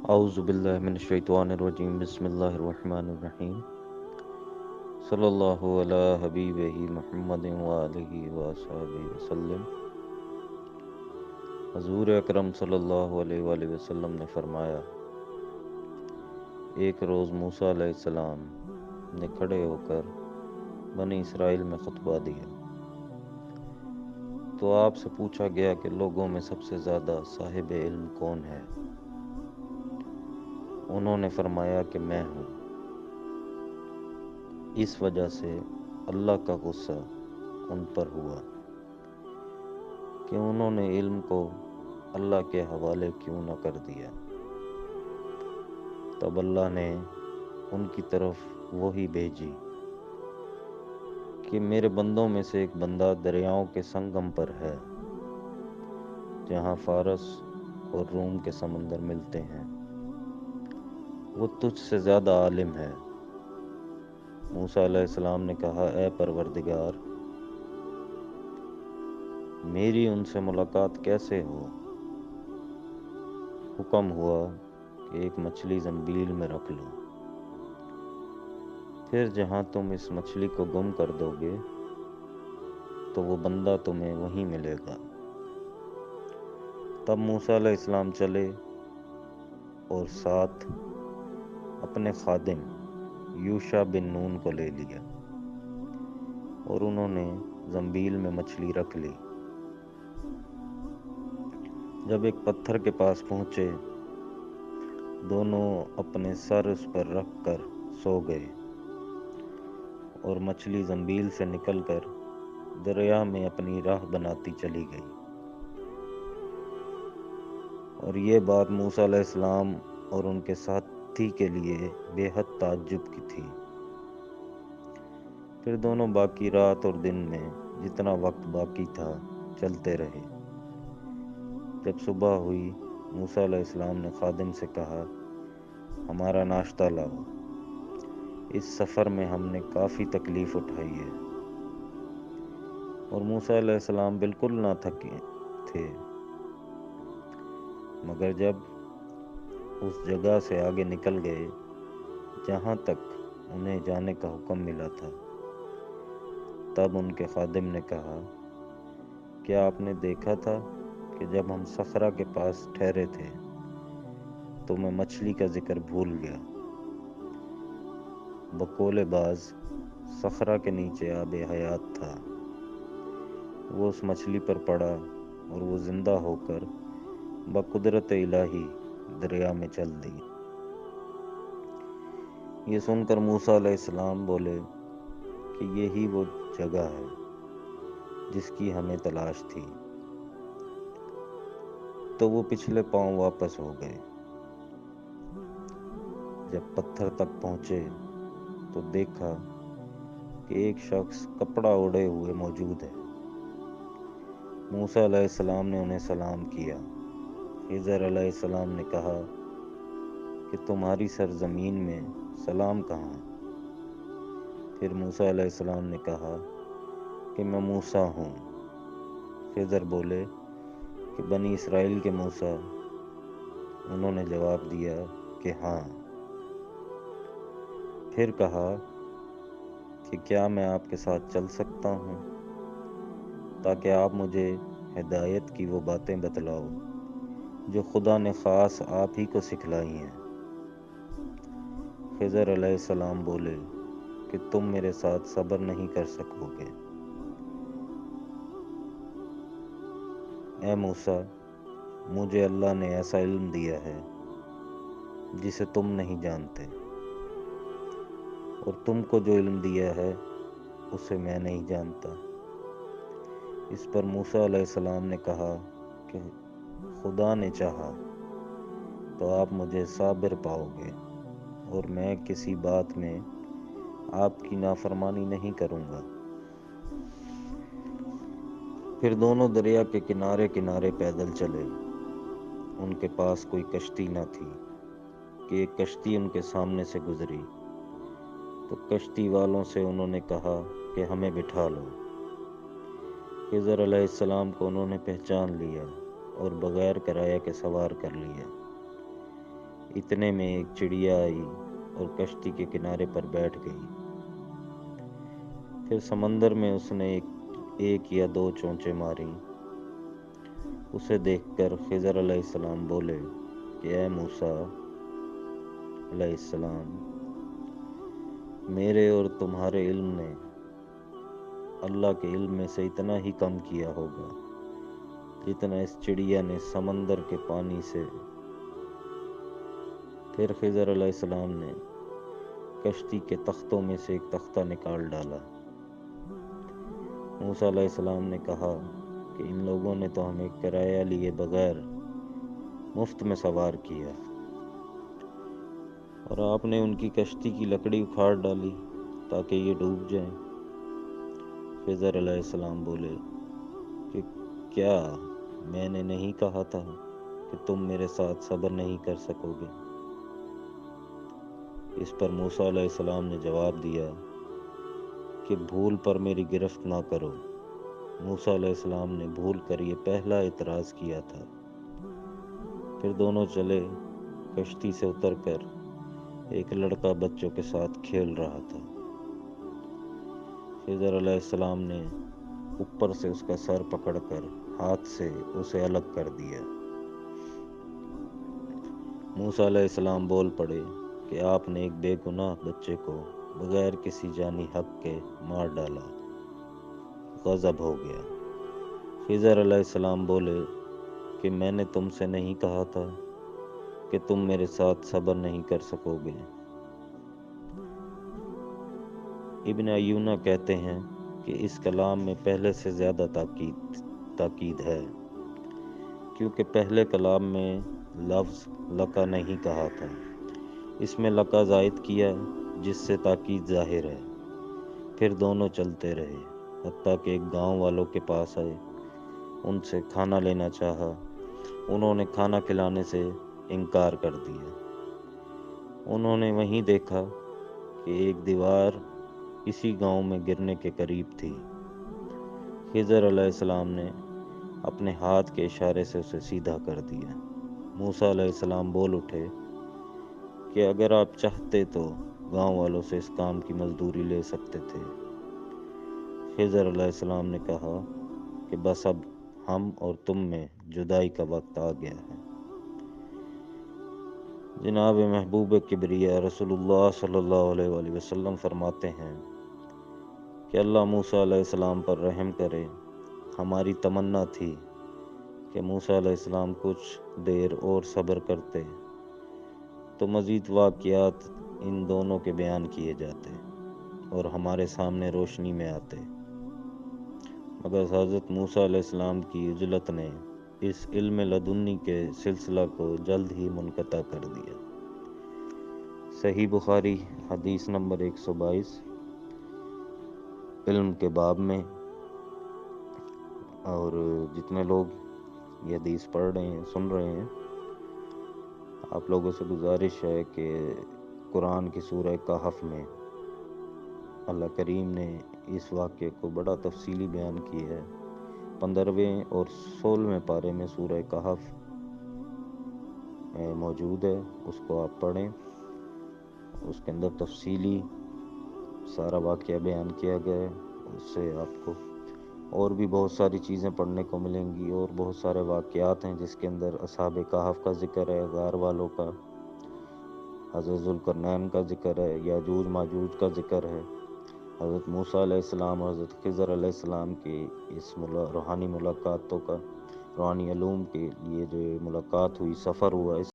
اعوذ باللہ من الشیطان الرجیم بسم اللہ الرحمن الرحیم صلی اللہ علی حبیبہ محمد وآلہ وصحبہ وسلم۔ حضور اکرم صلی اللہ علیہ وآلہ وسلم نے فرمایا، ایک روز موسیٰ علیہ السلام نے کھڑے ہو کر بنی اسرائیل میں خطبہ دیا تو آپ سے پوچھا گیا کہ لوگوں میں سب سے زیادہ صاحب علم کون ہے؟ انہوں نے فرمایا کہ میں ہوں۔ اس وجہ سے اللہ کا غصہ ان پر ہوا کہ انہوں نے علم کو اللہ کے حوالے کیوں نہ کر دیا۔ تب اللہ نے ان کی طرف وحی بھیجی کہ میرے بندوں میں سے ایک بندہ دریاؤں کے سنگم پر ہے، جہاں فارس اور روم کے سمندر ملتے ہیں۔ وہ تجھ سے زیادہ عالم ہے۔ موسیٰ علیہ السلام نے کہا، اے پروردگار، میری ان سے ملاقات کیسے ہو؟ حکم ہوا کہ ایک مچھلی زنبیل میں رکھ لو، پھر جہاں تم اس مچھلی کو گم کر دو گے تو وہ بندہ تمہیں وہیں ملے گا۔ تب موسیٰ علیہ السلام چلے اور ساتھ اپنے خادم یوشع بن نون کو لے لیا، اور انہوں نے زنبیل میں مچھلی رکھ لی۔ جب ایک پتھر کے پاس پہنچے، دونوں اپنے سر اس پر رکھ کر سو گئے، اور مچھلی زنبیل سے نکل کر دریا میں اپنی راہ بناتی چلی گئی۔ اور یہ بات موسیٰ علیہ السلام اور ان کے ساتھی کے لیے بے حد تعجب کی تھی۔ پھر دونوں باقی رات اور دن میں جتنا وقت باقی تھا چلتے رہے۔ جب صبح ہوئی، موسیٰ علیہ السلام نے خادم سے کہا، ہمارا ناشتہ لاؤ، اس سفر میں ہم نے کافی تکلیف اٹھائی ہے۔ اور موسیٰ علیہ السلام بالکل نہ تھکے تھے، مگر جب اس جگہ سے آگے نکل گئے جہاں تک انہیں جانے کا حکم ملا تھا، تب ان کے خادم نے کہا، کیا آپ نے دیکھا تھا کہ جب ہم صخرہ کے پاس ٹھہرے تھے تو میں مچھلی کا ذکر بھول گیا؟ بقول باز صخرہ کے نیچے آب حیات تھا۔ وہ اس مچھلی پر پڑا اور وہ زندہ ہو کر بقدرت الہی دریا میں چل دی۔ یہ سن کر موسیٰ علیہ السلام بولے کہ یہی وہ جگہ ہے جس کی ہمیں تلاش تھی۔ تو وہ پچھلے پاؤں واپس ہو گئے۔ جب پتھر تک پہنچے تو دیکھا کہ ایک شخص کپڑا اوڑھے ہوئے موجود ہے۔ موسیٰ علیہ السلام نے انہیں سلام کیا۔ خضر علیہ السلام نے کہا کہ تمہاری سرزمین میں سلام کہاں؟ پھر موسیٰ علیہ السلام نے کہا کہ میں موسیٰ ہوں۔ خضر بولے کہ بنی اسرائیل کے موسیٰ؟ انہوں نے جواب دیا کہ ہاں۔ پھر کہا کہ کیا میں آپ کے ساتھ چل سکتا ہوں تاکہ آپ مجھے ہدایت کی وہ باتیں بتلاؤ جو خدا نے خاص آپ ہی کو سکھلائی ہیں؟ خضر علیہ السلام بولے کہ تم میرے ساتھ صبر نہیں کر سکو گے۔ اے موسیٰ، مجھے اللہ نے ایسا علم دیا ہے جسے تم نہیں جانتے، اور تم کو جو علم دیا ہے اسے میں نہیں جانتا۔ اس پر موسیٰ علیہ السلام نے کہا کہ خدا نے چاہا تو آپ مجھے صابر پاؤ گے، اور میں کسی بات میں آپ کی نافرمانی نہیں کروں گا۔ پھر دونوں دریا کے کنارے کنارے پیدل چلے۔ ان کے پاس کوئی کشتی نہ تھی کہ ایک کشتی ان کے سامنے سے گزری تو کشتی والوں سے انہوں نے کہا کہ ہمیں بٹھا لو۔ خضر علیہ السلام کو انہوں نے پہچان لیا اور بغیر کرایہ کے سوار کر لیا۔ اتنے میں ایک چڑیا آئی اور کشتی کے کنارے پر بیٹھ گئی۔ پھر سمندر میں اس نے ایک یا دو چونچیں ماریں۔ اسے دیکھ کر خضر علیہ السلام بولے کہ اے موسیٰ علیہ السلام، میرے اور تمہارے علم نے اللہ کے علم میں سے اتنا ہی کم کیا ہوگا جتنا اس چڑیا نے سمندر کے پانی سے۔ پھر خضر علیہ السلام نے کشتی کے تختوں میں سے ایک تختہ نکال ڈالا۔ موسیٰ علیہ السلام نے کہا کہ ان لوگوں نے تو ہمیں کرایہ لیے بغیر مفت میں سوار کیا، اور آپ نے ان کی کشتی کی لکڑی اکھاڑ ڈالی تاکہ یہ ڈوب جائیں۔ خضر علیہ السلام بولے کہ کیا میں نے نہیں کہا تھا کہ تم میرے ساتھ صبر نہیں کر سکو گے؟ اس پر موسیٰ علیہ السلام نے جواب دیا کہ بھول پر میری گرفت نہ کرو۔ موسیٰ علیہ السلام نے بھول کر یہ پہلا اعتراض کیا تھا۔ پھر دونوں چلے۔ کشتی سے اتر کر ایک لڑکا بچوں کے ساتھ کھیل رہا تھا۔ خضر علیہ السلام نے اوپر سے اس کا سر پکڑ کر ہاتھ سے اسے الگ کر دیا۔ موسیٰ علیہ السلام بول پڑے کہ آپ نے ایک بے گناہ بچے کو بغیر کسی جانی حق کے مار ڈالا، غضب ہو گیا۔ خضر علیہ السلام بولے کہ میں نے تم سے نہیں کہا تھا کہ تم میرے ساتھ صبر نہیں کر سکو گے؟ ابن عیونہ کہتے ہیں کہ اس کلام میں پہلے سے زیادہ تاکید ہے، کیونکہ پہلے کلام میں لفظ لکا نہیں کہا تھا، اس میں لکا زائد کیا جس سے تاکید ظاہر ہے۔ پھر دونوں چلتے رہے حتیٰ کہ ایک گاؤں والوں کے پاس آئے، ان سے کھانا لینا چاہا۔ انہوں نے کھانا کھلانے سے انکار کر دیا۔ انہوں نے وہیں دیکھا کہ ایک دیوار اسی گاؤں میں گرنے کے قریب تھی۔ خضر علیہ السلام نے اپنے ہاتھ کے اشارے سے اسے سیدھا کر دیا۔ موسیٰ علیہ السلام بول اٹھے کہ اگر آپ چاہتے تو گاؤں والوں سے اس کام کی مزدوری لے سکتے تھے۔ خضر علیہ السلام نے کہا کہ بس اب ہم اور تم میں جدائی کا وقت آ گیا ہے۔ جناب محبوب کبریا رسول اللہ صلی اللہ علیہ وآلہ وسلم فرماتے ہیں کہ اللہ موسیٰ علیہ السلام پر رحم کرے۔ ہماری تمنا تھی کہ موسیٰ علیہ السلام کچھ دیر اور صبر کرتے تو مزید واقعات ان دونوں کے بیان کیے جاتے اور ہمارے سامنے روشنی میں آتے، مگر حضرت موسیٰ علیہ السلام کی عجلت نے اس علم لدنی کے سلسلہ کو جلد ہی منقطع کر دیا۔ صحیح بخاری حدیث نمبر 122 علم کے باب میں۔ اور جتنے لوگ یہ حدیث پڑھ رہے ہیں، سن رہے ہیں، آپ لوگوں سے گزارش ہے کہ قرآن کی سورہ کہف میں اللہ کریم نے اس واقعے کو بڑا تفصیلی بیان کیا ہے۔ 15ویں اور 16ویں پارے میں سورہ کہف موجود ہے، اس کو آپ پڑھیں۔ اس کے اندر تفصیلی سارا واقعہ بیان کیا گیا ہے، اس سے آپ کو اور بھی بہت ساری چیزیں پڑھنے کو ملیں گی، اور بہت سارے واقعات ہیں جس کے اندر اصحاب کہف کا ذکر ہے، غار والوں کا، حضرت ذوالقرنین کا ذکر ہے، یاجوج ماجوج کا ذکر ہے، حضرت موسیٰ علیہ السلام اور حضرت خضر علیہ السلام کی اس روحانی ملاقاتوں کا، روحانی علوم کے لیے جو ملاقات ہوئی، سفر ہوا، اس